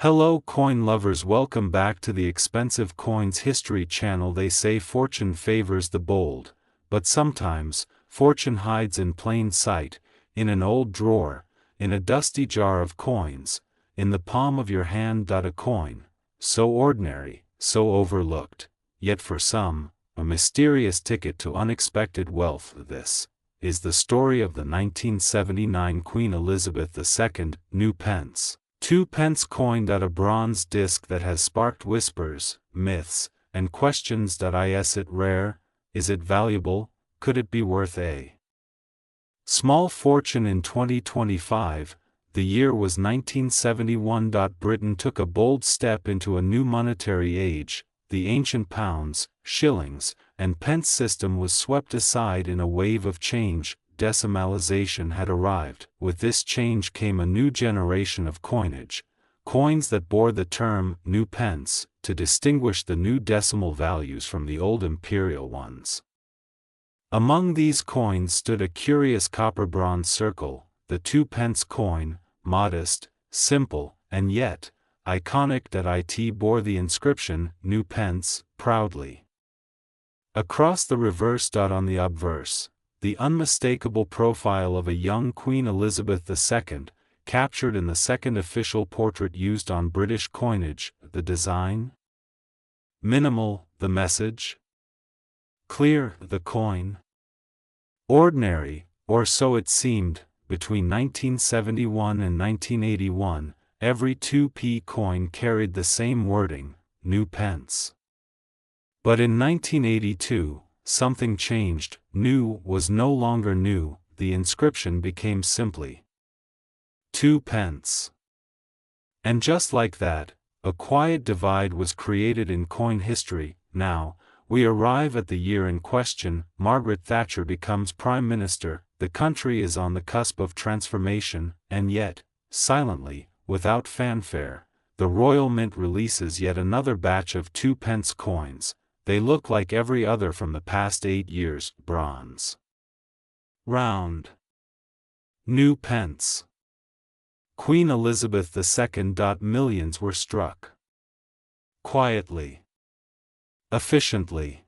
Hello coin lovers, welcome back to the Expensive Coins History channel. They say fortune favors the bold, but sometimes, fortune hides in plain sight, in an old drawer, in a dusty jar of coins, in the palm of your hand. A coin, so ordinary, so overlooked, yet for some, a mysterious ticket to unexpected wealth. This is the story of the 1979 Queen Elizabeth II new pence. 2-pence coin. A bronze disc that has sparked whispers, myths, and questions. Is it rare? Is it valuable? Could it be worth a small fortune in 2025? The year was 1971. Britain took a bold step into a new monetary age. The ancient pounds, shillings, and pence system was swept aside in a wave of change. Decimalization had arrived. With this change came a new generation of coinage, coins that bore the term new pence to distinguish the new decimal values from the old imperial ones. Among these coins stood a curious copper-bronze circle, the 2-pence coin, modest, simple, and yet iconic. It bore the inscription new pence proudly. Across the reverse. On the obverse, the unmistakable profile of a young Queen Elizabeth II, captured in the second official portrait used on British coinage. The design? Minimal. The message? Clear. The coin? Ordinary, or so it seemed. Between 1971 and 1981, every 2p coin carried the same wording, new pence. But in 1982, something changed. New was no longer new. The inscription became simply 2 pence. And just like that, a quiet divide was created in coin history. Now, we arrive at the year in question. Margaret Thatcher becomes Prime Minister. The country is on the cusp of transformation, and yet, silently, without fanfare, the Royal Mint releases yet another batch of 2-pence coins. They look like every other from the past 8 years. Bronze. Round. New pence. Queen Elizabeth II. Millions were struck. Quietly. Efficiently.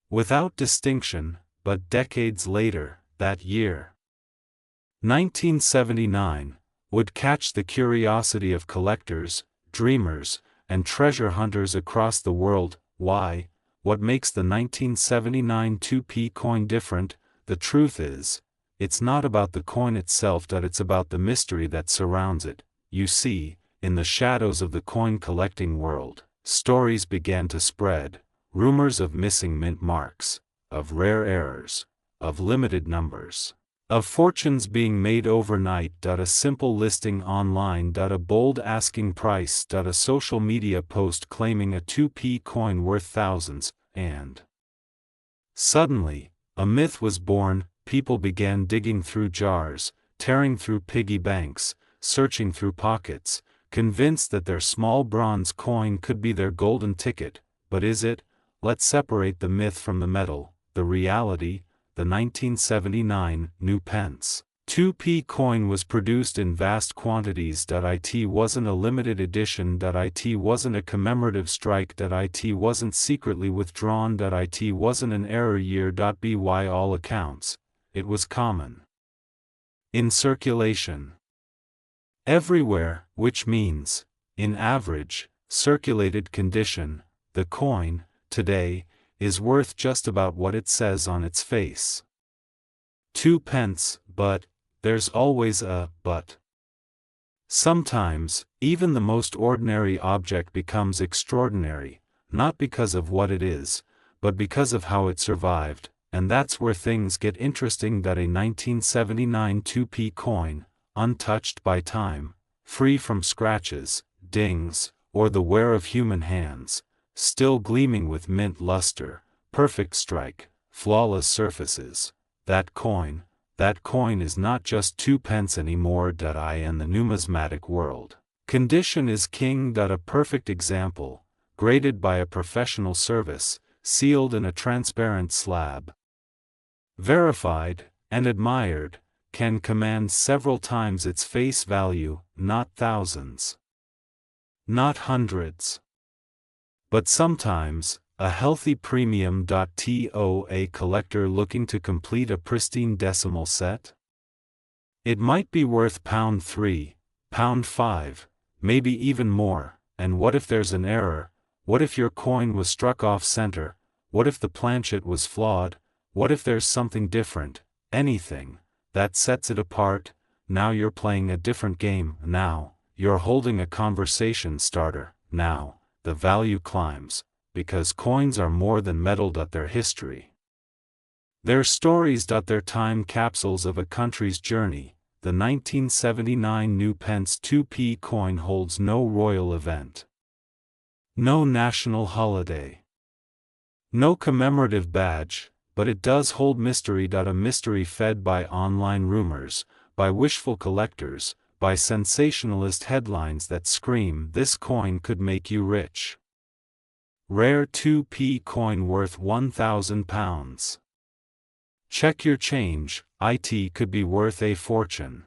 Without distinction, but decades later, that year, 1979, would catch the curiosity of collectors, dreamers, and treasure hunters across the world. Why? What makes the 1979 2p coin different? The truth is, it's not about the coin itself. It's about the mystery that surrounds it. You see, in the shadows of the coin collecting world, stories began to spread, rumors of missing mint marks, of rare errors, of limited numbers, of fortunes being made overnight. A simple listing online. A bold asking price. A social media post claiming a 2p coin worth thousands, and suddenly, a myth was born. People began digging through jars, tearing through piggy banks, searching through pockets, convinced that their small bronze coin could be their golden ticket. But is it? Let's separate the myth from the metal, the reality. The 1979 new pence 2p coin was produced in vast quantities. It wasn't a limited edition. It wasn't a commemorative strike. It wasn't secretly withdrawn. It wasn't an error year. By all accounts, it was common. In circulation. Everywhere, which means, in average, circulated condition, the coin, today, is worth just about what it says on its face. 2 pence, but, there's always a but. Sometimes, even the most ordinary object becomes extraordinary, not because of what it is, but because of how it survived, and that's where things get interesting. A 1979 2p coin, untouched by time, free from scratches, dings, or the wear of human hands, still gleaming with mint luster, perfect strike, flawless surfaces. That coin is not just 2 pence anymore. In the numismatic world, condition is king. A perfect example, graded by a professional service, sealed in a transparent slab, verified, and admired, can command several times its face value, not thousands. not hundreds. But sometimes, a healthy premium. To a collector looking to complete a pristine decimal set? It might be worth £3, £5, maybe even more. And what if there's an error? What if your coin was struck off center? What if the planchet was flawed? What if there's something different, anything, that sets it apart? Now you're playing a different game. Now, you're holding a conversation starter. Now, the value climbs, because coins are more than metal. Their history. They're stories. They're time capsules of a country's journey. The 1979 new Pence 2p coin holds no royal event, no national holiday, no commemorative badge, but it does hold mystery. A mystery fed by online rumors, by wishful collectors, by sensationalist headlines that scream this coin could make you rich. Rare 2p coin worth £1,000. Check your change, it could be worth a fortune.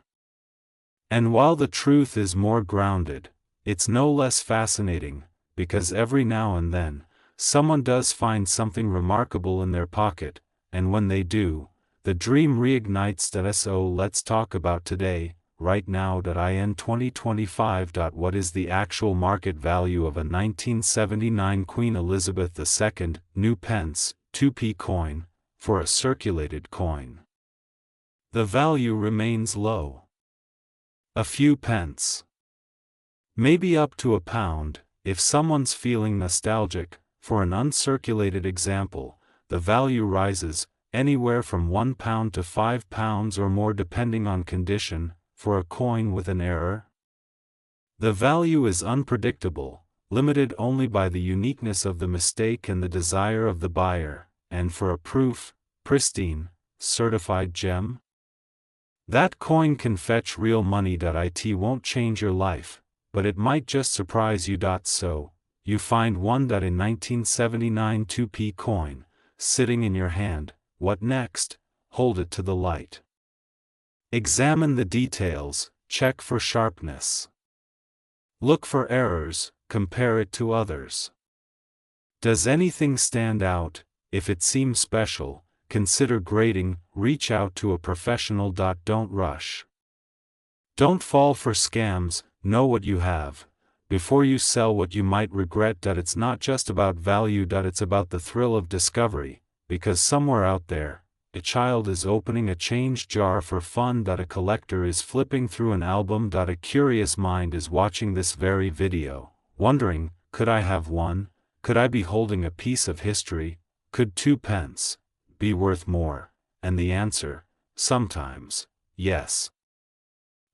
And while the truth is more grounded, it's no less fascinating, because every now and then, someone does find something remarkable in their pocket, and when they do, the dream reignites. So let's talk about today, right now. In 2025. What is the actual market value of a 1979 Queen Elizabeth II new Pence 2p coin, for a circulated coin? The value remains low. A few pence. Maybe up to £1, if someone's feeling nostalgic. For an uncirculated example, the value rises, anywhere from £1 to £5 or more depending on condition. For a coin with an error, the value is unpredictable, limited only by the uniqueness of the mistake and the desire of the buyer. And for a proof, pristine, certified gem, that coin can fetch real money. It won't change your life, but it might just surprise you. So, you find one. In 1979 2p coin, sitting in your hand, what next? Hold it to the light. Examine the details, check for sharpness. Look for errors, compare it to others. Does anything stand out? If it seems special, consider grading, reach out to a professional. Don't rush. Don't fall for scams, know what you have, before you sell what you might regret. It's not just about value. It's about the thrill of discovery, because somewhere out there, a child is opening a change jar for fun. A collector is flipping through an album. A curious mind is watching this very video, wondering, could I have one? Could I be holding a piece of history? Could 2 pence be worth more? And the answer, sometimes, yes.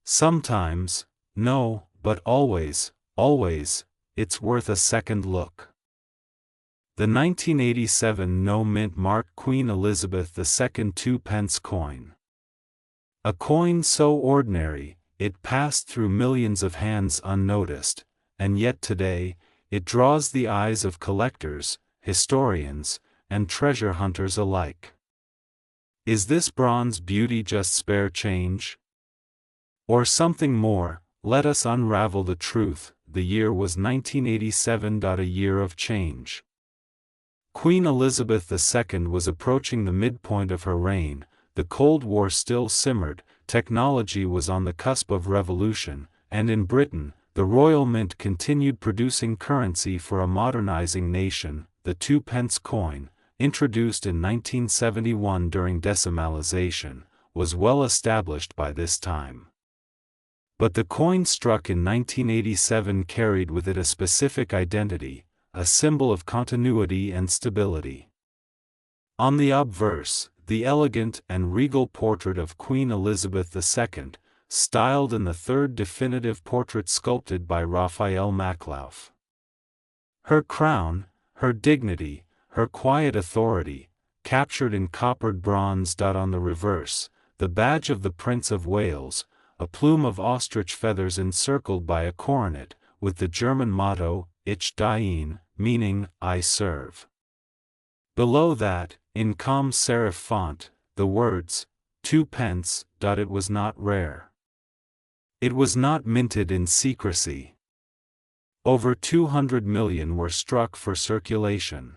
Sometimes, no, but always, it's worth a second look. The 1987 no mint marked Queen Elizabeth II 2 pence coin. A coin so ordinary, it passed through millions of hands unnoticed, and yet today, it draws the eyes of collectors, historians, and treasure hunters alike. Is this bronze beauty just spare change? Or something more? Let us unravel the truth. The year was 1987. A year of change. Queen Elizabeth II was approaching the midpoint of her reign, the Cold War still simmered, technology was on the cusp of revolution, and in Britain, the Royal Mint continued producing currency for a modernizing nation. The 2 pence coin, introduced in 1971 during decimalization, was well established by this time. But the coin struck in 1987 carried with it a specific identity, a symbol of continuity and stability. On the obverse, the elegant and regal portrait of Queen Elizabeth II, styled in the third definitive portrait sculpted by Raphael Maclauff. Her crown, her dignity, her quiet authority, captured in coppered bronze. On the reverse, the badge of the Prince of Wales, a plume of ostrich feathers encircled by a coronet, with the German motto, Ich diene, meaning, I serve. Below that, in calm serif font, the words, 2 pence. It was not rare. It was not minted in secrecy. Over 200 million were struck for circulation.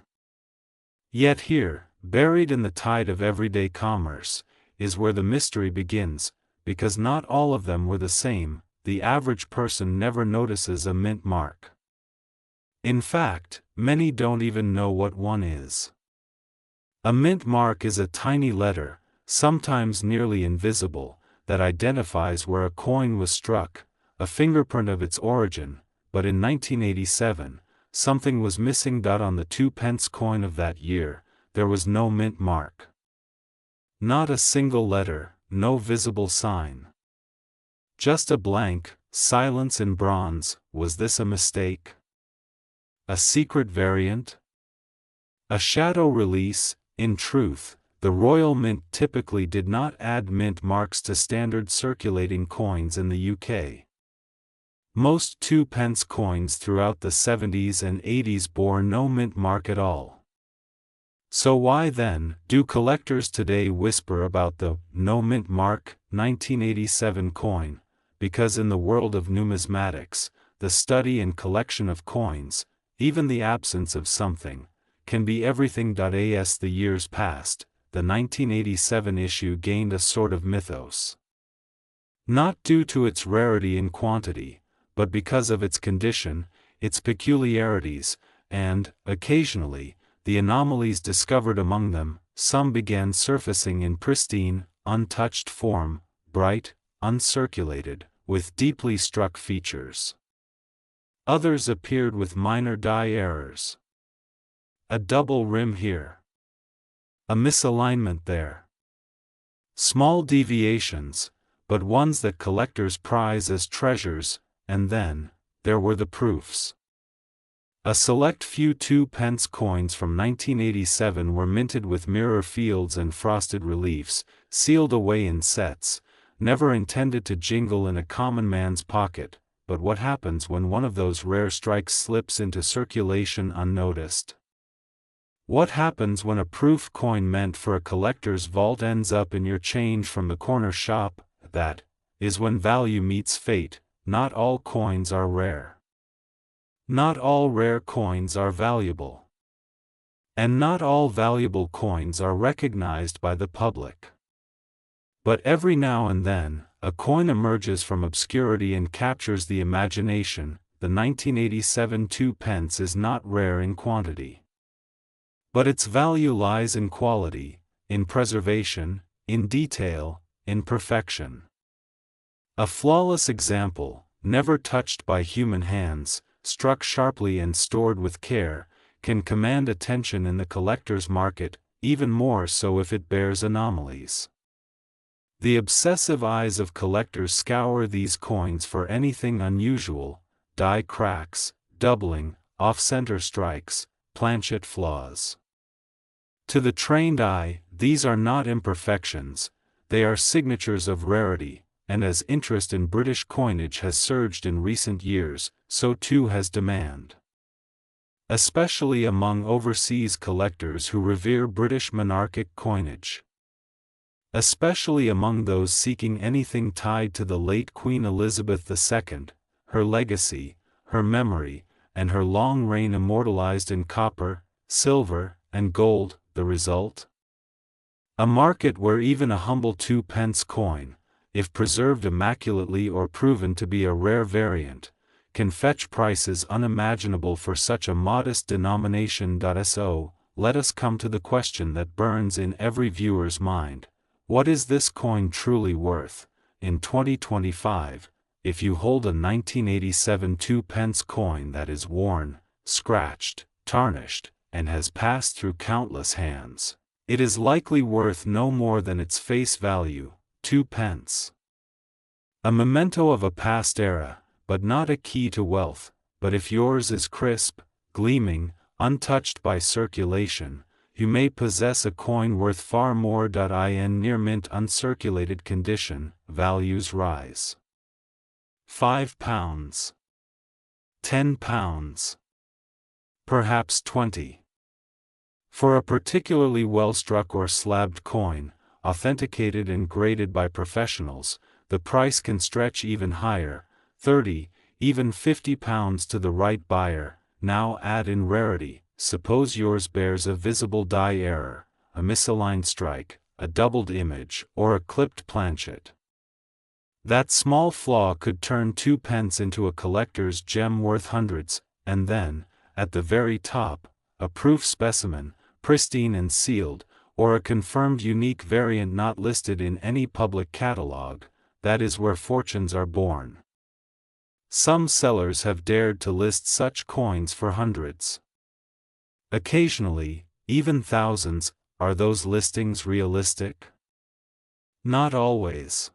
Yet here, buried in the tide of everyday commerce, is where the mystery begins, because not all of them were the same. The average person never notices a mint mark. In fact, many don't even know what one is. A mint mark is a tiny letter, sometimes nearly invisible, that identifies where a coin was struck, a fingerprint of its origin. But in 1987, something was missing. On the 2p coin of that year, there was no mint mark. Not a single letter, no visible sign. Just a blank, silence in bronze. Was this a mistake? A secret variant? A shadow release? In truth, the Royal Mint typically did not add mint marks to standard circulating coins in the UK. Most 2p coins throughout the 70s and 80s bore no mint mark at all. So why then do collectors today whisper about the no mint mark 1987 coin? Because in the world of numismatics, the study and collection of coins, even the absence of something, can be everything. As the years passed, the 1987 issue gained a sort of mythos. Not due to its rarity in quantity, but because of its condition, its peculiarities, and, occasionally, the anomalies discovered among them. Some began surfacing in pristine, untouched form, bright, uncirculated, with deeply struck features. Others appeared with minor die errors. A double rim here. A misalignment there. Small deviations, but ones that collectors prize as treasures. And then, there were the proofs. A select few 2p coins from 1987 were minted with mirror fields and frosted reliefs, sealed away in sets, never intended to jingle in a common man's pocket. But what happens when one of those rare strikes slips into circulation unnoticed? What happens when a proof coin meant for a collector's vault ends up in your change from the corner shop? That is when value meets fate. Not all coins are rare. Not all rare coins are valuable. And not all valuable coins are recognized by the public. But every now and then, a coin emerges from obscurity and captures the imagination. The 1987 2p is not rare in quantity. But its value lies in quality, in preservation, in detail, in perfection. A flawless example, never touched by human hands, struck sharply and stored with care, can command attention in the collector's market, even more so if it bears anomalies. The obsessive eyes of collectors scour these coins for anything unusual: die cracks, doubling, off-center strikes, planchet flaws. To the trained eye, these are not imperfections, they are signatures of rarity. And as interest in British coinage has surged in recent years, so too has demand. Especially among overseas collectors who revere British monarchic coinage. Especially among those seeking anything tied to the late Queen Elizabeth II, her legacy, her memory, and her long reign immortalized in copper, silver, and gold. The result? A market where even a humble 2p coin, if preserved immaculately or proven to be a rare variant, can fetch prices unimaginable for such a modest denomination. So, let us come to the question that burns in every viewer's mind: what is this coin truly worth, in 2025, if you hold a 1987 2p coin that is worn, scratched, tarnished, and has passed through countless hands? It is likely worth no more than its face value, 2p. A memento of a past era, but not a key to wealth. But if yours is crisp, gleaming, untouched by circulation, you may possess a coin worth far more. In near mint uncirculated condition, values rise. £5, £10, perhaps 20. For a particularly well-struck or slabbed coin, authenticated and graded by professionals, the price can stretch even higher, 30, even £50 to the right buyer. Now add in rarity. Suppose yours bears a visible die error, a misaligned strike, a doubled image, or a clipped planchet. That small flaw could turn 2 pence into a collector's gem worth hundreds, and then, at the very top, a proof specimen, pristine and sealed, or a confirmed unique variant not listed in any public catalog. That is where fortunes are born. Some sellers have dared to list such coins for hundreds. Occasionally, even thousands. Are those listings realistic? Not always.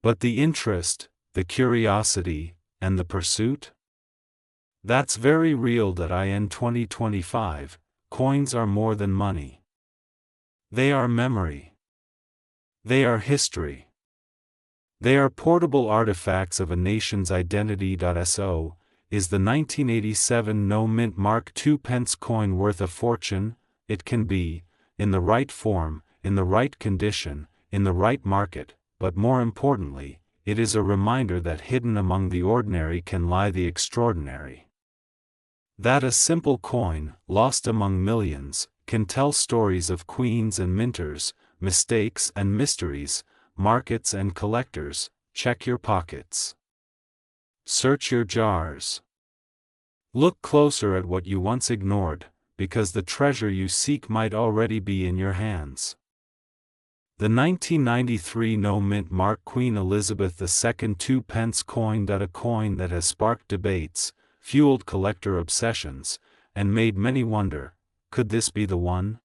But the interest, the curiosity, and the pursuit? That's very real. In 2025, coins are more than money. They are memory. They are history. They are portable artifacts of a nation's identity. So, is the 1987 no-mint Mark II pence coin worth a fortune? It can be, in the right form, in the right condition, in the right market, but more importantly, it is a reminder that hidden among the ordinary can lie the extraordinary. That a simple coin, lost among millions, can tell stories of queens and minters, mistakes and mysteries, markets and collectors. Check your pockets. Search your jars. Look closer at what you once ignored, because the treasure you seek might already be in your hands. The 1993 no-mint Mark Queen Elizabeth II 2 pence coin. A coin that has sparked debates, fueled collector obsessions, and made many wonder, could this be the one?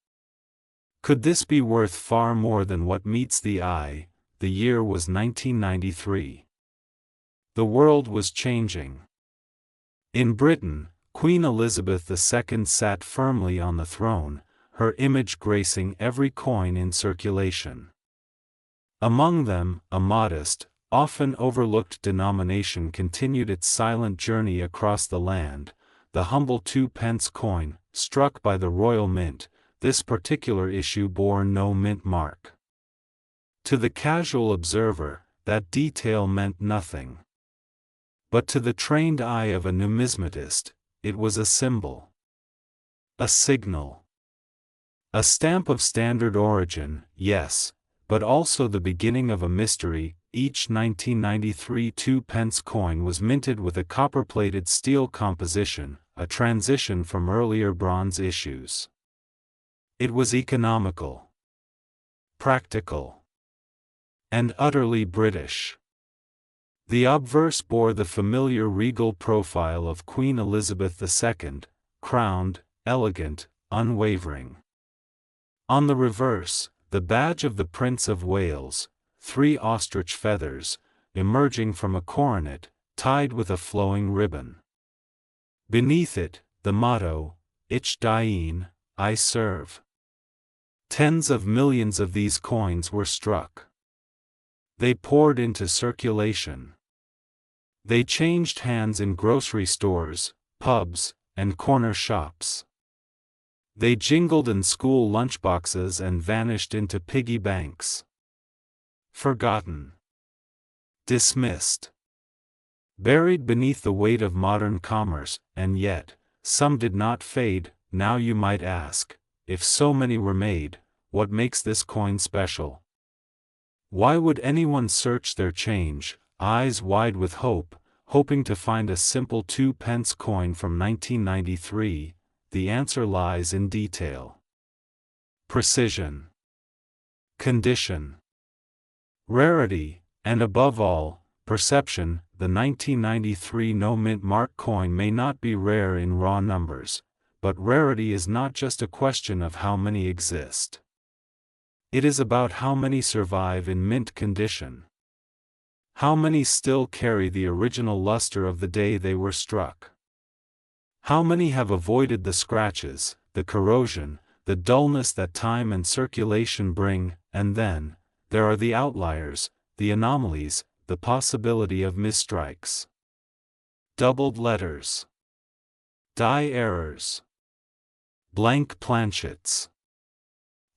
Could this be worth far more than what meets the eye? The year was 1993. The world was changing. In Britain, Queen Elizabeth II sat firmly on the throne, her image gracing every coin in circulation. Among them, a modest, often overlooked denomination continued its silent journey across the land, the humble 2 pence coin, struck by the Royal Mint. This particular issue bore no mint mark. To the casual observer, that detail meant nothing. But to the trained eye of a numismatist, it was a symbol. A signal. A stamp of standard origin, yes, but also the beginning of a mystery. Each 1993 2 pence coin was minted with a copper-plated steel composition, a transition from earlier bronze issues. It was economical, practical, and utterly British. The obverse bore the familiar regal profile of Queen Elizabeth II, crowned, elegant, unwavering. On the reverse, the badge of the Prince of Wales, 3 ostrich feathers, emerging from a coronet, tied with a flowing ribbon. Beneath it, the motto, Ich diene, I serve. Tens of millions of these coins were struck. They poured into circulation. They changed hands in grocery stores, pubs, and corner shops. They jingled in school lunchboxes and vanished into piggy banks. Forgotten. Dismissed. Buried beneath the weight of modern commerce, and yet, some did not fade. Now you might ask, if so many were made, what makes this coin special? Why would anyone search their change, eyes wide with hope, hoping to find a simple 2 pence coin from 1993? The answer lies in detail. Precision. Condition. Rarity, and above all, perception. The 1993 no-mint Mark coin may not be rare in raw numbers, but rarity is not just a question of how many exist. It is about how many survive in mint condition. How many still carry the original luster of the day they were struck? How many have avoided the scratches, the corrosion, the dullness that time and circulation bring? And then, there are the outliers, the anomalies, the possibility of misstrikes. Doubled letters. Die errors. Blank planchets.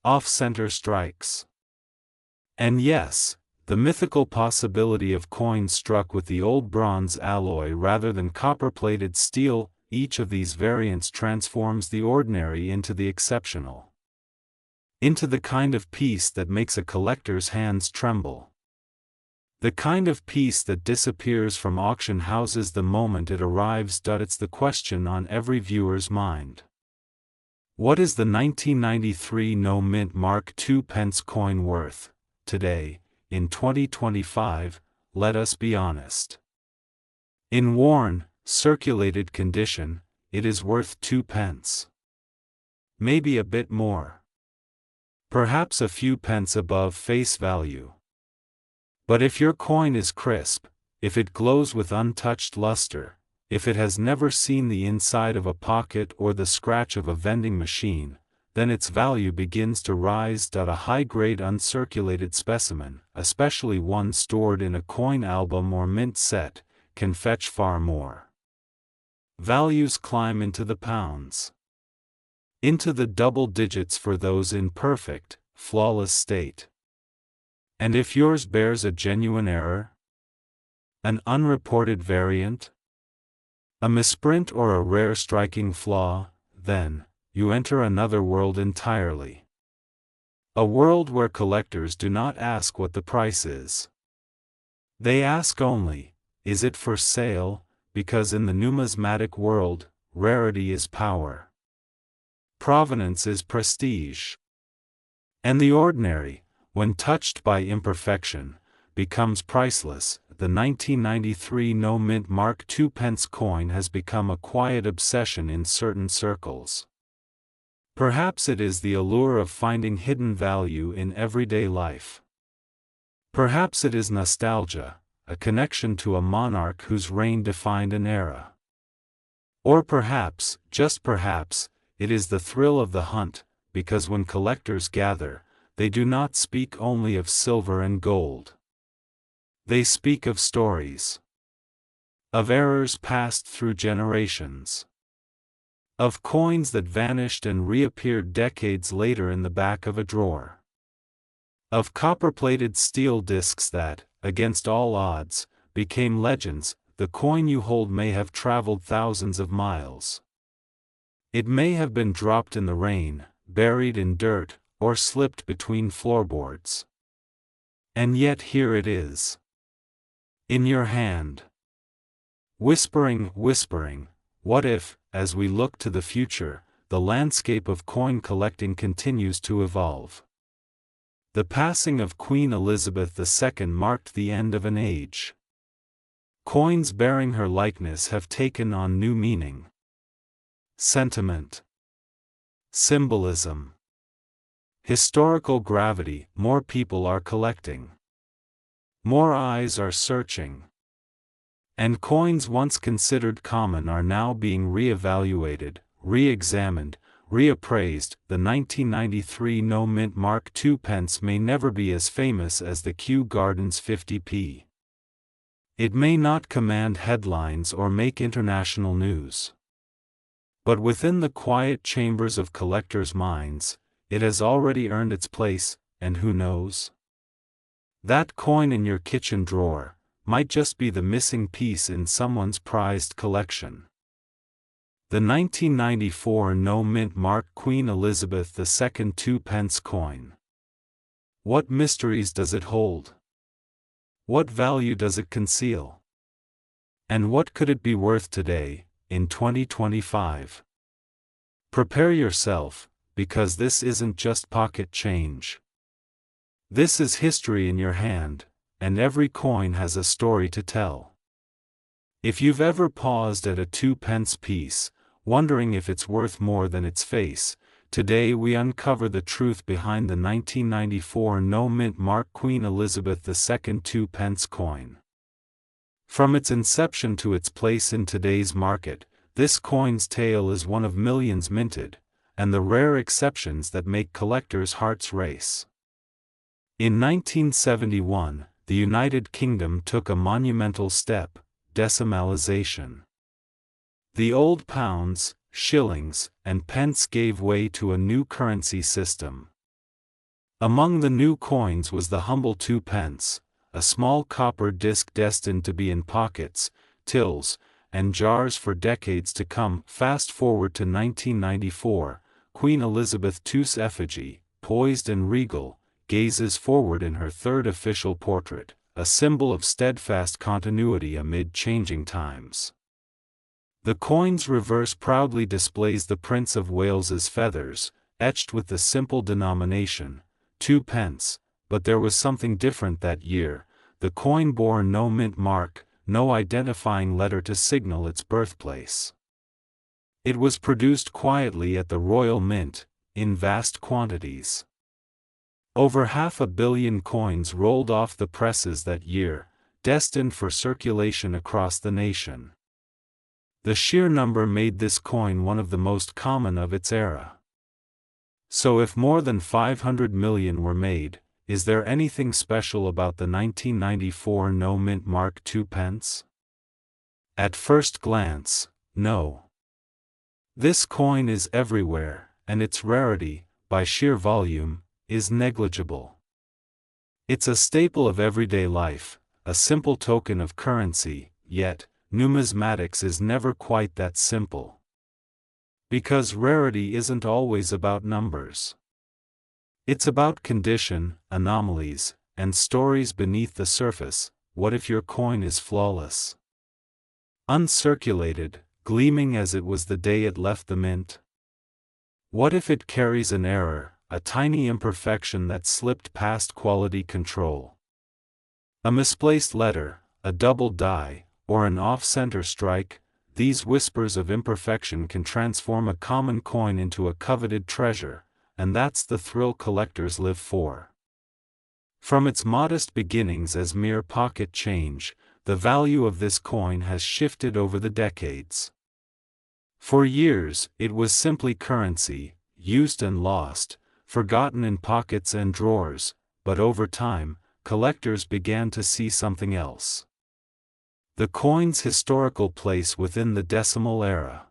Off-center strikes. And yes, The mythical possibility of coins struck with the old bronze alloy rather than copper-plated steel, each of these variants transforms the ordinary into the exceptional. Into the kind of piece that makes a collector's hands tremble. The kind of piece that disappears from auction houses the moment it arrives. It's the question on every viewer's mind. What is the 1993 no-mint Mark II Pence coin worth, today, in 2025? Let us be honest. In worn, circulated condition, it is worth 2 pence. Maybe a bit more. Perhaps a few pence above face value. But if your coin is crisp, if it glows with untouched luster, if it has never seen the inside of a pocket or the scratch of a vending machine, then its value begins to rise. A high-grade uncirculated specimen, especially one stored in a coin album or mint set, can fetch far more. Values climb into the pounds. Into the double digits for those in perfect, flawless state. And if yours bears a genuine error? An unreported variant? A misprint or a rare striking flaw, then, you enter another world entirely. A world where collectors do not ask what the price is. They ask only, is it for sale? Because in the numismatic world, rarity is power. Provenance is prestige. And the ordinary, when touched by imperfection, becomes priceless. The 1993 no-mint Mark II Pence coin has become a quiet obsession in certain circles. Perhaps it is the allure of finding hidden value in everyday life. Perhaps it is nostalgia, a connection to a monarch whose reign defined an era. Or perhaps, just perhaps, it is the thrill of the hunt, because when collectors gather, they do not speak only of silver and gold. They speak of stories. Of errors passed through generations. Of coins that vanished and reappeared decades later in the back of a drawer. Of copper-plated steel discs that, against all odds, became legends. The coin you hold may have traveled thousands of miles. It may have been dropped in the rain, buried in dirt, or slipped between floorboards. And yet here it is. In your hand. Whispering, whispering, what if, as we look to the future, the landscape of coin collecting continues to evolve? The passing of Queen Elizabeth II marked the end of an age. Coins bearing her likeness have taken on new meaning. Sentiment. Symbolism. Historical gravity. More people are collecting. More eyes are searching. And coins once considered common are now being re-evaluated, re-examined, reappraised. The 1993 no-mint Mark II Pence may never be as famous as the Kew Gardens 50p. It may not command headlines or make international news. But within the quiet chambers of collectors' minds, it has already earned its place, and who knows? That coin in your kitchen drawer might just be the missing piece in someone's prized collection. The 1994 no-mint Mark Queen Elizabeth II 2 pence coin. What mysteries does it hold? What value does it conceal? And what could it be worth today, in 2025? Prepare yourself, because this isn't just pocket change. This is history in your hand, and every coin has a story to tell. If you've ever paused at a 2 pence piece, wondering if it's worth more than its face, today we uncover the truth behind the 1994 no-mint Mark Queen Elizabeth II 2 pence coin. From its inception to its place in today's market, this coin's tale is one of millions minted, and the rare exceptions that make collectors' hearts race. In 1971, the United Kingdom took a monumental step: decimalization. The old pounds, shillings, and pence gave way to a new currency system. Among the new coins was the humble 2 pence, a small copper disc destined to be in pockets, tills, and jars for decades to come. Fast forward to 1994, Queen Elizabeth II's effigy, poised and regal, gazes forward in her third official portrait, a symbol of steadfast continuity amid changing times. The coin's reverse proudly displays the Prince of Wales's feathers, etched with the simple denomination, 2 pence, but there was something different that year. The coin bore no mint mark, no identifying letter to signal its birthplace. It was produced quietly at the Royal Mint, in vast quantities. Over 500 million coins rolled off the presses that year, destined for circulation across the nation. The sheer number made this coin one of the most common of its era. So if more than 500 million were made, is there anything special about the 1994 no mint mark 2 pence? At first glance, no. This coin is everywhere, and its rarity, by sheer volume, is negligible. It's a staple of everyday life, a simple token of currency, yet, numismatics is never quite that simple. Because rarity isn't always about numbers. It's about condition, anomalies, and stories beneath the surface. What if your coin is flawless? Uncirculated, gleaming as it was the day it left the mint? What if it carries an error, a tiny imperfection that slipped past quality control? A misplaced letter, a double die, or an off-center strike? These whispers of imperfection can transform a common coin into a coveted treasure, and that's the thrill collectors live for. From its modest beginnings as mere pocket change, the value of this coin has shifted over the decades. For years, it was simply currency, used and lost, forgotten in pockets and drawers, but over time, collectors began to see something else. The coin's historical place within the decimal era.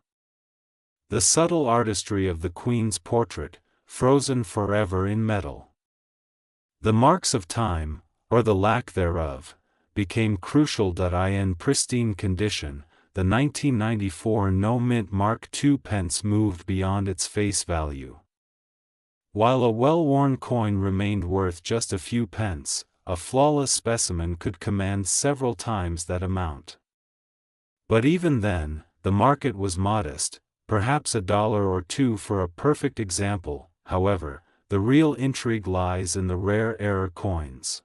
The subtle artistry of the Queen's portrait, frozen forever in metal. The marks of time, or the lack thereof, became crucial. In pristine condition, the 1994 no mint mark 2 pence moved beyond its face value. While a well-worn coin remained worth just a few pence, a flawless specimen could command several times that amount. But even then, the market was modest, perhaps $1 or $2 for a perfect example. However, the real intrigue lies in the rare error coins.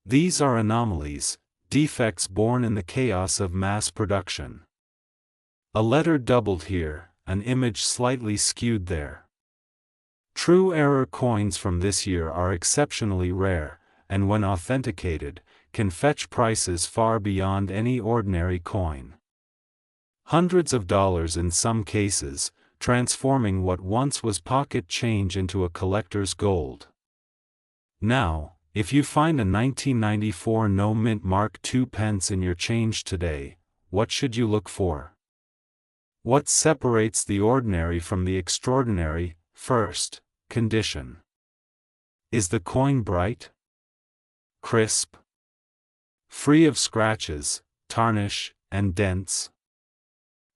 These are anomalies, defects born in the chaos of mass production. A letter doubled here, an image slightly skewed there. True error coins from this year are exceptionally rare, and when authenticated, can fetch prices far beyond any ordinary coin. Hundreds of dollars in some cases, transforming what once was pocket change into a collector's gold. Now, if you find a 1994 no mint mark 2 pence in your change today, what should you look for? What separates the ordinary from the extraordinary? First, condition. Is the coin bright? Crisp? Free of scratches, tarnish, and dents?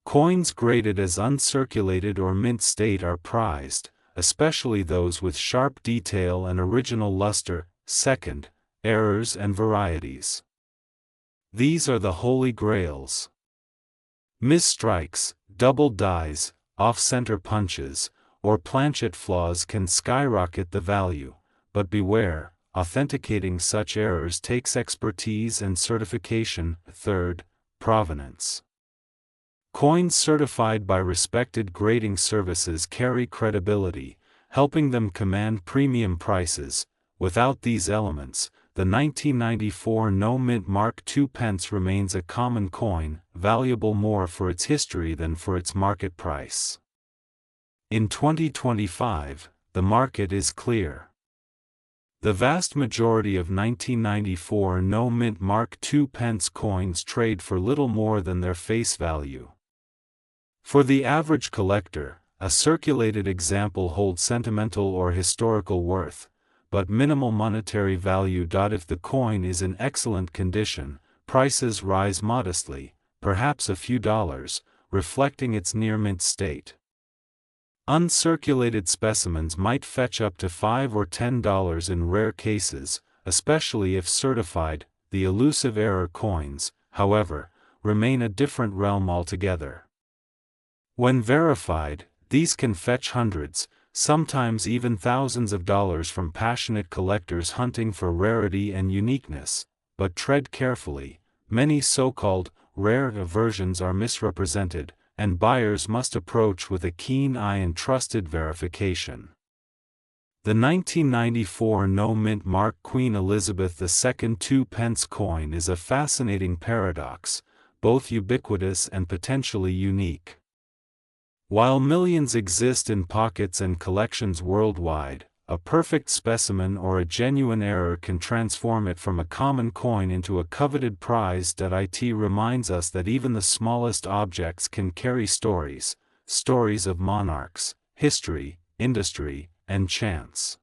Coins graded as uncirculated or mint state are prized, especially those with sharp detail and original luster. Second, errors and varieties. These are the holy grails. Misstrikes, double dies, off-center punches, or planchet flaws can skyrocket the value, but beware, authenticating such errors takes expertise and certification. Third, provenance. Coins certified by respected grading services carry credibility, helping them command premium prices. Without these elements, the 1994 no mint mark 2 pence remains a common coin, valuable more for its history than for its market price. In 2025, the market is clear. The vast majority of 1994 no mint mark 2 pence coins trade for little more than their face value. For the average collector, a circulated example holds sentimental or historical worth, but minimal monetary value. If the coin is in excellent condition, prices rise modestly, perhaps a few dollars, reflecting its near-mint state. Uncirculated specimens might fetch up to $5 or $10 in rare cases, especially if certified. The elusive error coins, however, remain a different realm altogether. When verified, these can fetch hundreds, sometimes even thousands of dollars from passionate collectors hunting for rarity and uniqueness. But tread carefully, many so-called rare versions are misrepresented, and buyers must approach with a keen eye and trusted verification. The 1994 no-mint mark Queen Elizabeth II 2-pence coin is a fascinating paradox, both ubiquitous and potentially unique. While millions exist in pockets and collections worldwide, a perfect specimen or a genuine error can transform it from a common coin into a coveted prize. It reminds us that even the smallest objects can carry stories of monarchs, history, industry, and chance.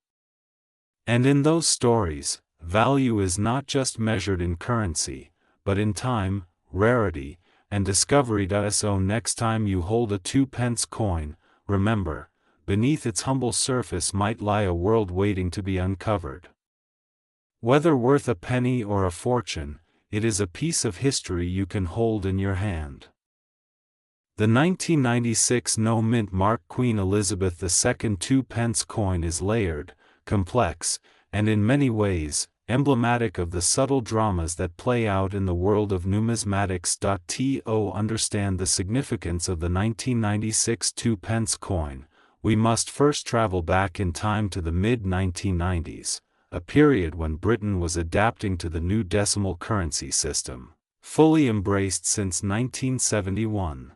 And in those stories, value is not just measured in currency, but in time, rarity, and discovery. So next time you hold a 2-pence coin, remember, beneath its humble surface might lie a world waiting to be uncovered. Whether worth a penny or a fortune, it is a piece of history you can hold in your hand. The 1996 no-mint mark Queen Elizabeth II 2-pence coin is layered, complex, and in many ways, emblematic of the subtle dramas that play out in the world of numismatics. To understand the significance of the 1996 2-pence coin, we must first travel back in time to the mid-1990s, a period when Britain was adapting to the new decimal currency system, fully embraced since 1971.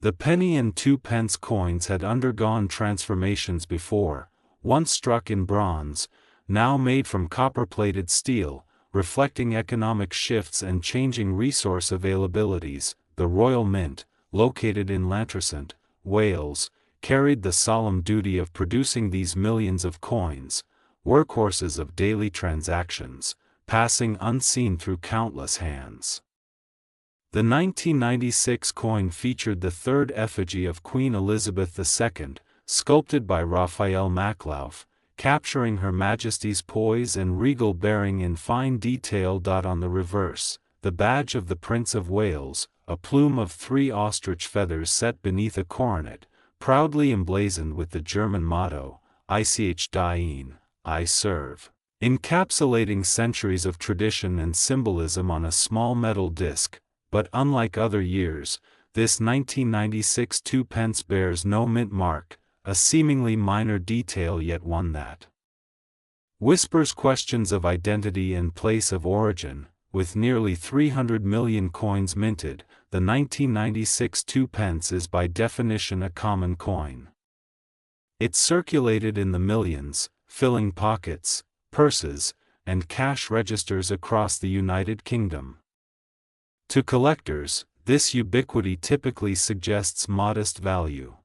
The penny and 2-pence coins had undergone transformations before, once struck in bronze, now made from copper-plated steel, reflecting economic shifts and changing resource availabilities. The Royal Mint, located in Llantrisant, Wales, carried the solemn duty of producing these millions of coins, workhorses of daily transactions, passing unseen through countless hands. The 1996 coin featured the third effigy of Queen Elizabeth II, sculpted by Raphael Maclauf, capturing Her Majesty's poise and regal bearing in fine detail. On the reverse, the badge of the Prince of Wales, a plume of 3 ostrich feathers set beneath a coronet, proudly emblazoned with the German motto, Ich diene, I serve, encapsulating centuries of tradition and symbolism on a small metal disc. But unlike other years, this 1996 2-pence bears no mint mark, a seemingly minor detail yet one that whispers questions of identity and place of origin. With nearly 300 million coins minted, the 1996 2-pence is by definition a common coin. It circulated in the millions, filling pockets, purses, and cash registers across the United Kingdom. To collectors, this ubiquity typically suggests modest value.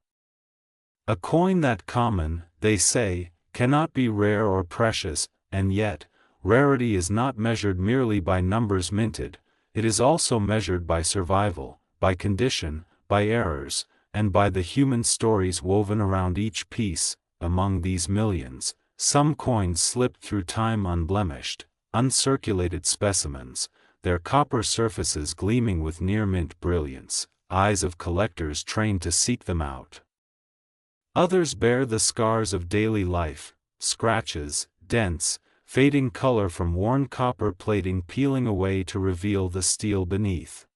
A coin that common, they say, cannot be rare or precious, and yet, rarity is not measured merely by numbers minted, it is also measured by survival, by condition, by errors, and by the human stories woven around each piece. Among these millions, some coins slipped through time unblemished, uncirculated specimens, their copper surfaces gleaming with near-mint brilliance, eyes of collectors trained to seek them out. Others bear the scars of daily life, scratches, dents, fading color from worn copper plating peeling away to reveal the steel beneath.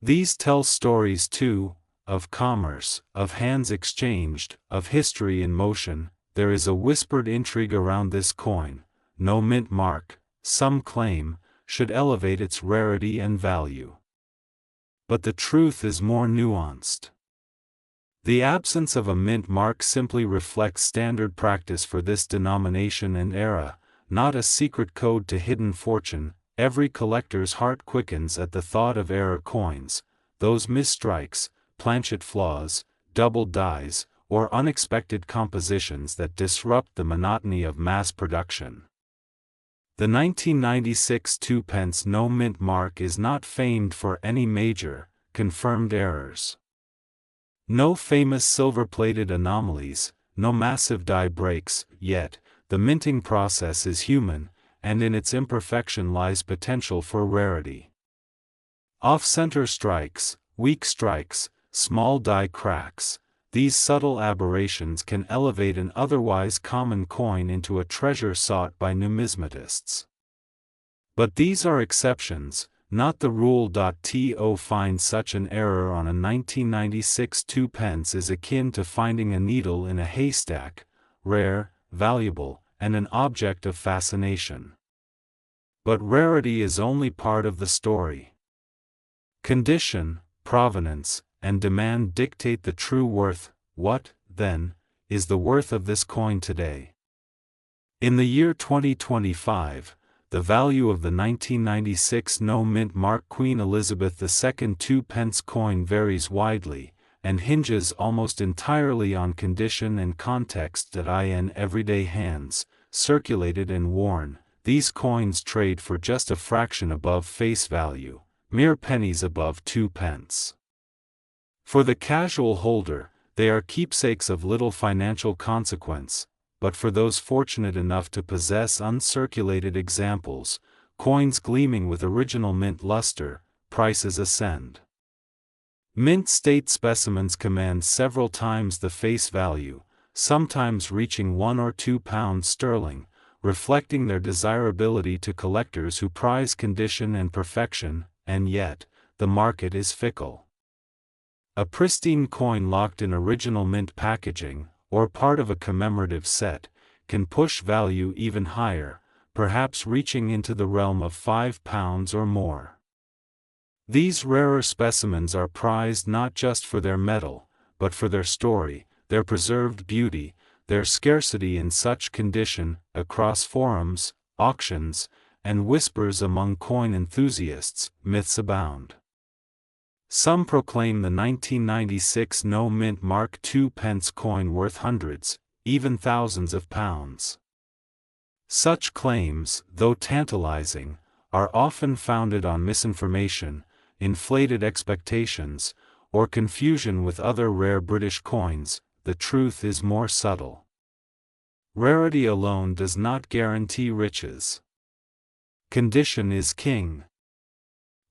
These tell stories too, of commerce, of hands exchanged, of history in motion. There is a whispered intrigue around this coin. No mint mark, some claim, should elevate its rarity and value. But the truth is more nuanced. The absence of a mint mark simply reflects standard practice for this denomination and era, not a secret code to hidden fortune. Every collector's heart quickens at the thought of error coins, those misstrikes, planchet flaws, double dies, or unexpected compositions that disrupt the monotony of mass production. The 1996 2p no mint mark is not famed for any major, confirmed errors. No famous silver-plated anomalies, no massive die breaks, yet, the minting process is human, and in its imperfection lies potential for rarity. Off-center strikes, weak strikes, small die cracks, these subtle aberrations can elevate an otherwise common coin into a treasure sought by numismatists. But these are exceptions, not the rule. To find such an error on a 1996 2p is akin to finding a needle in a haystack, rare, valuable, and an object of fascination. But rarity is only part of the story. Condition, provenance, and demand dictate the true worth. What, then, is the worth of this coin today? In the year 2025, the value of the 1996 no mint mark Queen Elizabeth II 2p coin varies widely, and hinges almost entirely on condition and context. In everyday hands, circulated and worn, these coins trade for just a fraction above face value, mere pennies above 2p. For the casual holder, they are keepsakes of little financial consequence, but for those fortunate enough to possess uncirculated examples, coins gleaming with original mint luster, prices ascend. Mint state specimens command several times the face value, sometimes reaching £1 or £2 sterling, reflecting their desirability to collectors who prize condition and perfection, and yet, the market is fickle. A pristine coin locked in original mint packaging, or part of a commemorative set, can push value even higher, perhaps reaching into the realm of £5 or more. These rarer specimens are prized not just for their metal, but for their story, their preserved beauty, their scarcity in such condition. Across forums, auctions, and whispers among coin enthusiasts, myths abound. Some proclaim the 1996 no mint mark 2p coin worth hundreds, even thousands of pounds. Such claims, though tantalizing, are often founded on misinformation, inflated expectations, or confusion with other rare British coins. The truth is more subtle. Rarity alone does not guarantee riches. Condition is king.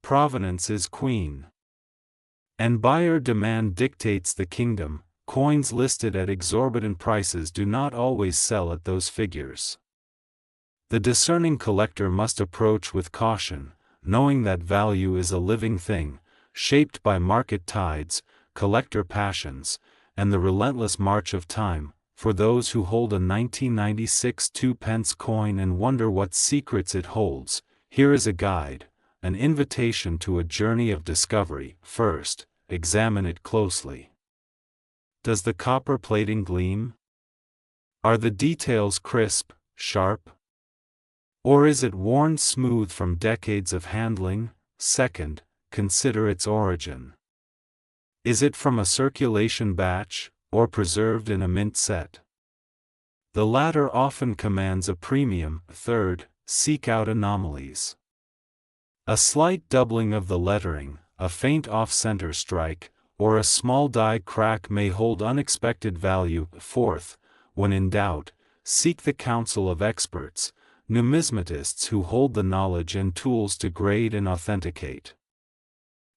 Provenance is queen. And buyer demand dictates the kingdom. Coins listed at exorbitant prices do not always sell at those figures. The discerning collector must approach with caution, knowing that value is a living thing, shaped by market tides, collector passions, and the relentless march of time. For those who hold a 1996 2p coin and wonder what secrets it holds, here is a guide, an invitation to a journey of discovery. First, examine it closely. Does the copper plating gleam? Are the details crisp, sharp? Or is it worn smooth from decades of handling? Second, consider its origin. Is it from a circulation batch, or preserved in a mint set? The latter often commands a premium. Third, seek out anomalies. A slight doubling of the lettering, a faint off-center strike, or a small die crack may hold unexpected value. Fourth, when in doubt, seek the counsel of experts, numismatists who hold the knowledge and tools to grade and authenticate.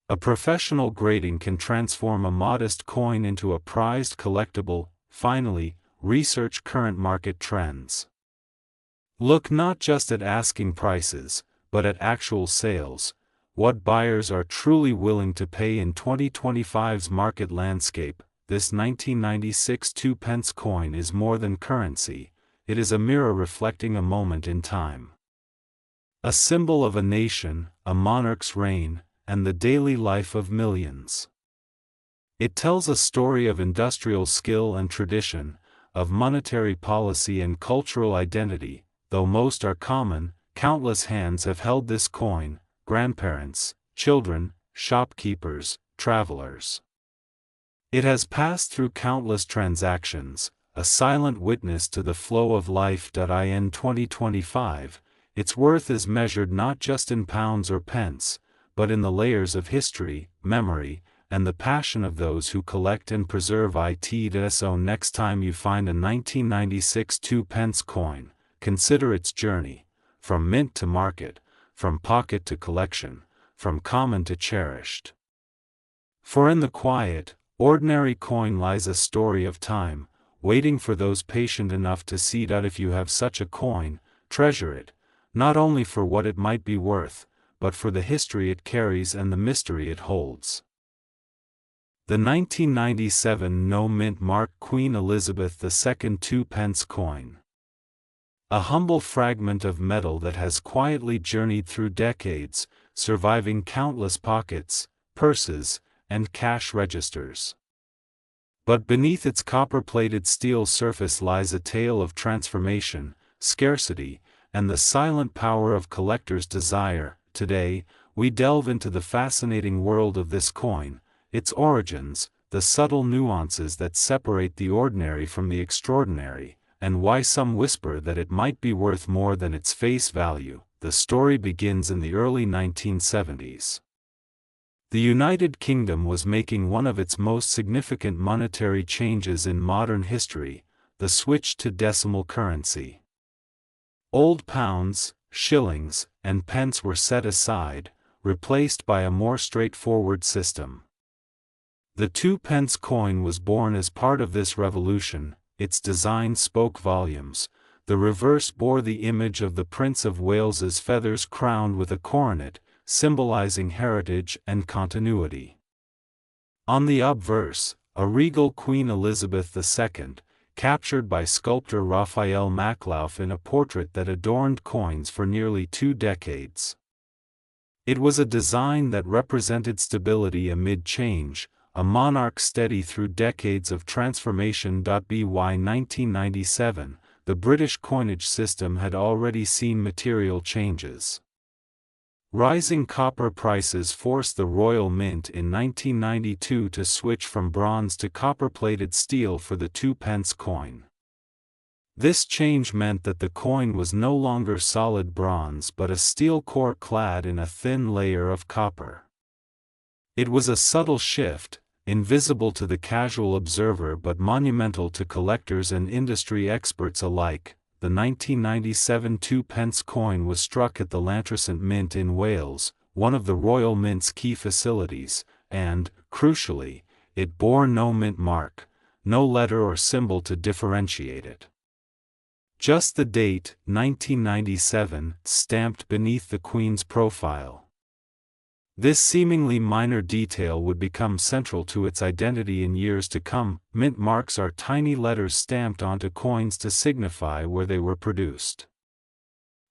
A professional grading can transform a modest coin into a prized collectible. Finally, research current market trends. Look not just at asking prices, but at actual sales, what buyers are truly willing to pay in 2025's market landscape. This 1996 2p coin is more than currency, it is a mirror reflecting a moment in time. A symbol of a nation, a monarch's reign, and the daily life of millions. It tells a story of industrial skill and tradition, of monetary policy and cultural identity. Though most are common, countless hands have held this coin: grandparents, children, shopkeepers, travelers. It has passed through countless transactions, a silent witness to the flow of life. In 2025, its worth is measured not just in pounds or pence, but in the layers of history, memory, and the passion of those who collect and preserve it. So next time you find a 1996 2-pence coin, consider its journey, from mint to market, from pocket to collection, from common to cherished. For in the quiet, ordinary coin lies a story of time, waiting for those patient enough to see that if you have such a coin, treasure it, not only for what it might be worth, but for the history it carries and the mystery it holds. The 1997 no-mint mark Queen Elizabeth II 2-pence coin. A humble fragment of metal that has quietly journeyed through decades, surviving countless pockets, purses, and cash registers. But beneath its copper-plated steel surface lies a tale of transformation, scarcity, and the silent power of collectors' desire. Today, we delve into the fascinating world of this coin, its origins, the subtle nuances that separate the ordinary from the extraordinary, and why some whisper that it might be worth more than its face value. The story begins in the early 1970s. The United Kingdom was making one of its most significant monetary changes in modern history, the switch to decimal currency. Old pounds, shillings, and pence were set aside, replaced by a more straightforward system. The 2-pence coin was born as part of this revolution. Its design spoke volumes. The reverse bore the image of the Prince of Wales's feathers crowned with a coronet, symbolizing heritage and continuity. On the obverse, a regal Queen Elizabeth II, captured by sculptor Raphael Maklauf in a portrait that adorned coins for nearly 2 decades. It was a design that represented stability amid change, a monarch steady through decades of transformation. By 1997, the British coinage system had already seen material changes. Rising copper prices forced the Royal Mint in 1992 to switch from bronze to copper-plated steel for the 2-pence coin. This change meant that the coin was no longer solid bronze but a steel core clad in a thin layer of copper. It was a subtle shift, invisible to the casual observer but monumental to collectors and industry experts alike. The 1997 2-pence coin was struck at the Llantrisant Mint in Wales, one of the Royal Mint's key facilities, and, crucially, it bore no mint mark, no letter or symbol to differentiate it. Just the date, 1997, stamped beneath the Queen's profile. This seemingly minor detail would become central to its identity in years to come. Mint marks are tiny letters stamped onto coins to signify where they were produced.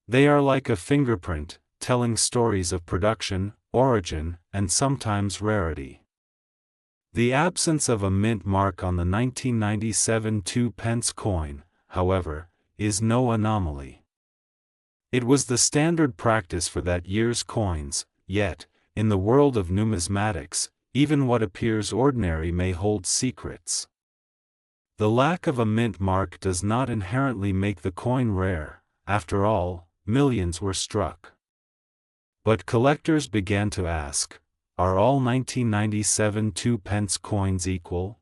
They are like a fingerprint, telling stories of production, origin, and sometimes rarity. The absence of a mint mark on the 1997 2-pence coin, however, is no anomaly. It was the standard practice for that year's coins, yet, in the world of numismatics, even what appears ordinary may hold secrets. The lack of a mint mark does not inherently make the coin rare. After all, millions were struck. But collectors began to ask, are all 1997 2-pence coins equal?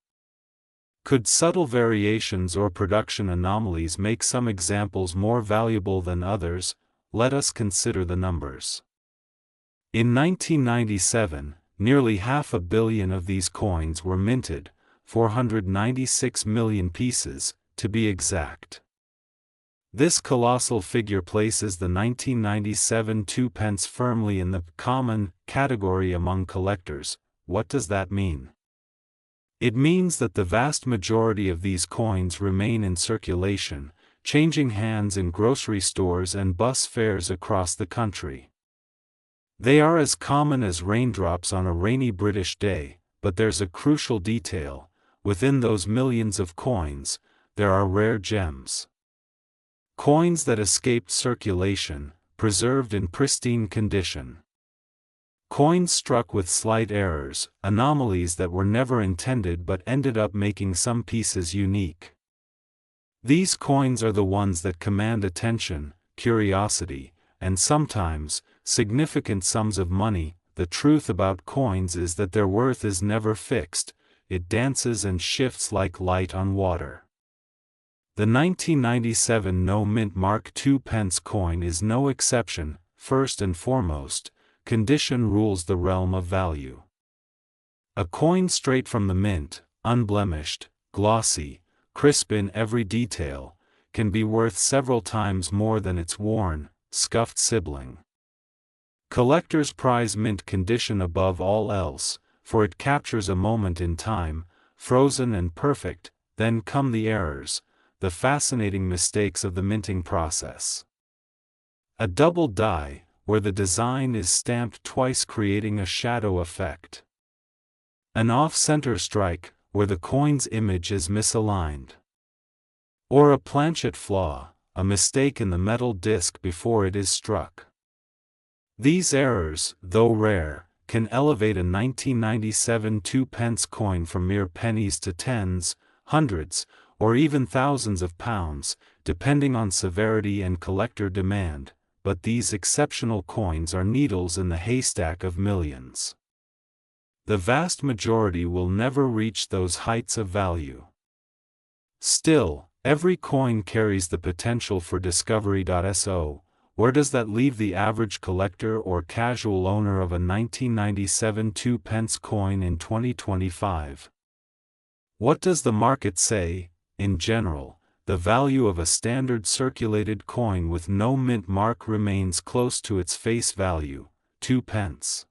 Could subtle variations or production anomalies make some examples more valuable than others? Let us consider the numbers. In 1997, nearly 500 million of these coins were minted, 496 million pieces, to be exact. This colossal figure places the 1997 2-pence firmly in the common category among collectors. What does that mean? It means that the vast majority of these coins remain in circulation, changing hands in grocery stores and bus fares across the country. They are as common as raindrops on a rainy British day, but there's a crucial detail: within those millions of coins, there are rare gems. Coins that escaped circulation, preserved in pristine condition. Coins struck with slight errors, anomalies that were never intended but ended up making some pieces unique. These coins are the ones that command attention, curiosity, and sometimes, significant sums of money. The truth about coins is that their worth is never fixed, it dances and shifts like light on water. The 1997 no-mint Mark II Pence coin is no exception. First and foremost, condition rules the realm of value. A coin straight from the mint, unblemished, glossy, crisp in every detail, can be worth several times more than its worn, scuffed sibling. Collectors prize mint condition above all else, for it captures a moment in time, frozen and perfect. Then come the errors, the fascinating mistakes of the minting process. A double die, where the design is stamped twice creating a shadow effect. An off-center strike, where the coin's image is misaligned. Or a planchet flaw, a mistake in the metal disc before it is struck. These errors, though rare, can elevate a 1997 2-pence coin from mere pennies to tens, hundreds, or even thousands of pounds, depending on severity and collector demand. But these exceptional coins are needles in the haystack of millions. The vast majority will never reach those heights of value. Still, every coin carries the potential for discovery. So, where does that leave the average collector or casual owner of a 1997 2-pence coin in 2025? What does the market say? In general, the value of a standard circulated coin with no mint mark remains close to its face value, 2 pence.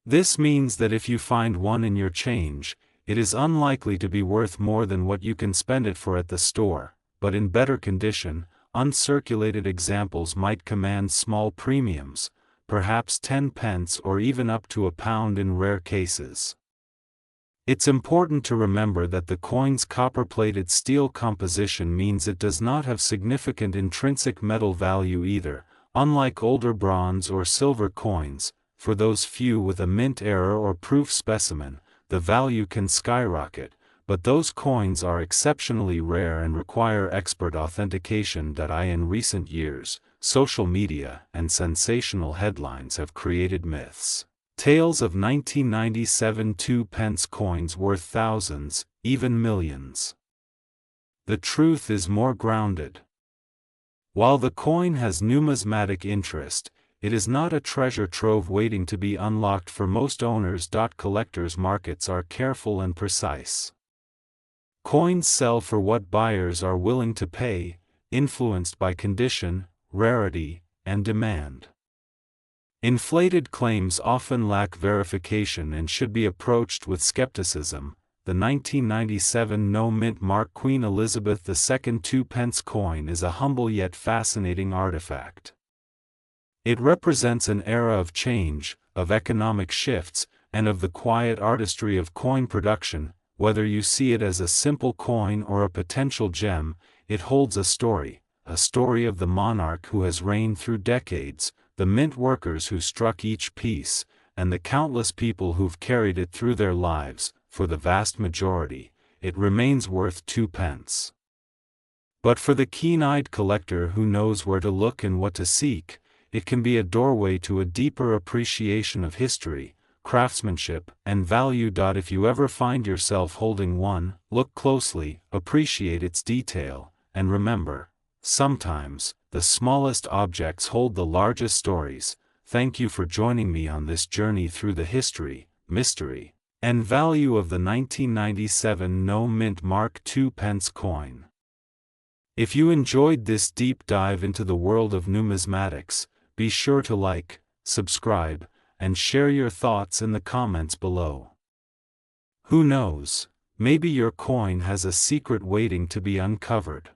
This means that if you find one in your change, it is unlikely to be worth more than what you can spend it for at the store, but in better condition, uncirculated examples might command small premiums, perhaps 10 pence or even up to £1 in rare cases. It's important to remember that the coin's copper-plated steel composition means it does not have significant intrinsic metal value either. Unlike older bronze or silver coins, for those few with a mint error or proof specimen, the value can skyrocket, but those coins are exceptionally rare and require expert authentication. In recent years, social media and sensational headlines have created myths. Tales of 1997 2-pence coins worth thousands, even millions. The truth is more grounded. While the coin has numismatic interest, it is not a treasure trove waiting to be unlocked for most owners. Collectors' markets are careful and precise. Coins sell for what buyers are willing to pay, influenced by condition, rarity, and demand. Inflated claims often lack verification and should be approached with skepticism. The 1997 no-mint mark Queen Elizabeth II 2-pence coin is a humble yet fascinating artifact. It represents an era of change, of economic shifts, and of the quiet artistry of coin production. Whether you see it as a simple coin or a potential gem, it holds a story of the monarch who has reigned through decades, the mint workers who struck each piece, and the countless people who've carried it through their lives. For the vast majority, it remains worth 2 pence. But for the keen-eyed collector who knows where to look and what to seek, it can be a doorway to a deeper appreciation of history, craftsmanship, and value. If you ever find yourself holding one, look closely, appreciate its detail, and remember, sometimes, the smallest objects hold the largest stories. Thank you for joining me on this journey through the history, mystery, and value of the 1997 no-mint Mark II Pence coin. If you enjoyed this deep dive into the world of numismatics, be sure to like, subscribe, and share your thoughts in the comments below. Who knows, maybe your coin has a secret waiting to be uncovered.